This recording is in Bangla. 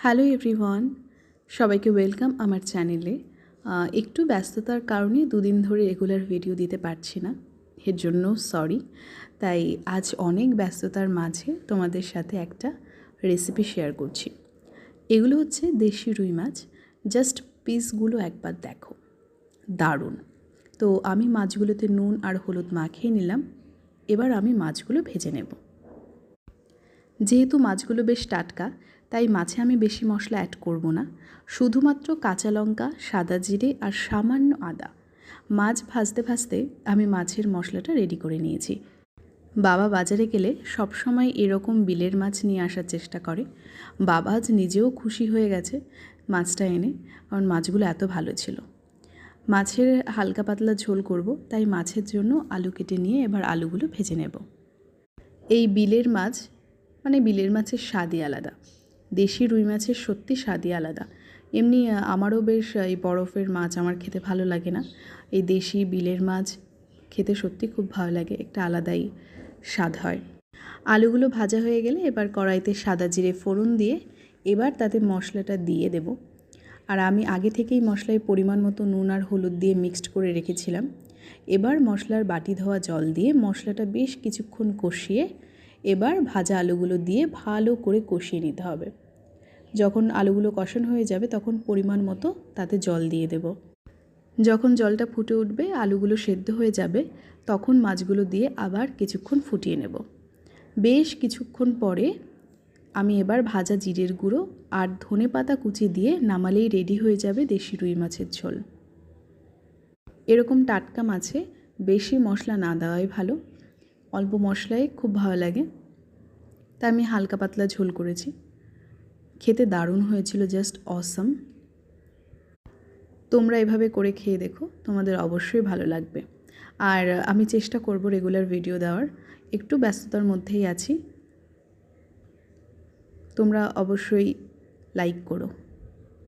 হ্যালো এভরিওয়ান, সবাইকে ওয়েলকাম আমার চ্যানেলে। একটু ব্যস্ততার কারণে দুদিন ধরে রেগুলার ভিডিও দিতে পারছি না, এর জন্য সরি। তাই আজ অনেক ব্যস্ততার মাঝে তোমাদের সাথে একটা রেসিপি শেয়ার করছি। এগুলো হচ্ছে দেশি রুই মাছ। জাস্ট পিসগুলো একবার দেখো, দারুণ। তো আমি মাছগুলোতে নুন আর হলুদ মাখিয়ে নিলাম। এবার আমি মাছগুলো ভেজে নেব। যেহেতু মাছগুলো বেশ টাটকা, তাই মাছে আমি বেশি মশলা অ্যাড করব না। শুধুমাত্র কাঁচা লঙ্কা, সাদা জিরে আর সামান্য আদা। মাছ ভাজতে ভাজতে আমি মাছের মশলাটা রেডি করে নিয়েছি। বাবা বাজারে গেলে সবসময় এরকম বিলের মাছ নিয়ে আসার চেষ্টা করে। বাবা আজ নিজেও খুশি হয়ে গেছে মাছটা এনে, কারণ মাছগুলো এত ভালো ছিল। মাছের হালকা পাতলা ঝোল করব, তাই মাছের জন্য আলু কেটে নিয়ে এবার আলুগুলো ভেজে নেব। এই বিলের মাছ বিলের মাছের স্বাদই আলাদা। দেশি রুই মাছের সত্যি স্বাদই আলাদা। এমনি আমারও বেশ এই বরফের মাছ আমার খেতে ভালো লাগে না। এই দেশি বিলের মাছ খেতে সত্যি খুব ভালো লাগে, একটা আলাদাই স্বাদ হয়। আলুগুলো ভাজা হয়ে গেলে এবার কড়াইতে সাদা জিরে ফোড়ন দিয়ে এবার তাতে মশলাটা দিয়ে দেব। আর আমি আগে থেকেই মশলায় পরিমাণ মতো নুন আর হলুদ দিয়ে মিক্সড করে রেখেছিলাম। এবার মশলার বাটি ধোয়া জল দিয়ে মশলাটা বেশ কিছুক্ষণ কষিয়ে এবার ভাজা আলুগুলো দিয়ে ভালো করে কষিয়ে নিতে হবে। যখন আলুগুলো কষানো হয়ে যাবে তখন পরিমাণ মতো তাতে জল দিয়ে দেব। যখন জলটা ফুটে উঠবে, আলুগুলো সেদ্ধ হয়ে যাবে, তখন মাছগুলো দিয়ে আবার কিছুক্ষণ ফুটিয়ে নেব। বেশ কিছুক্ষণ পরে আমি এবার ভাজা জিরের গুঁড়ো আর ধনেপাতা কুচি দিয়ে নামালেই রেডি হয়ে যাবে দেশি রুই মাছের ঝোল। এরকম টাটকা মাছে বেশি মশলা না দেওয়াই ভালো, অল্প মশলায় খুব ভালো লাগে। তা আমি হালকা পাতলা ঝোল করেছি, খেতে দারুণ হয়েছিল, জাস্ট অসাম। তোমরা এভাবে করে খেয়ে দেখো, তোমাদের অবশ্যই ভালো লাগবে। আর আমি চেষ্টা করব রেগুলার ভিডিও দেওয়ার, একটু ব্যস্ততার মধ্যেই আছি। তোমরা অবশ্যই লাইক করো।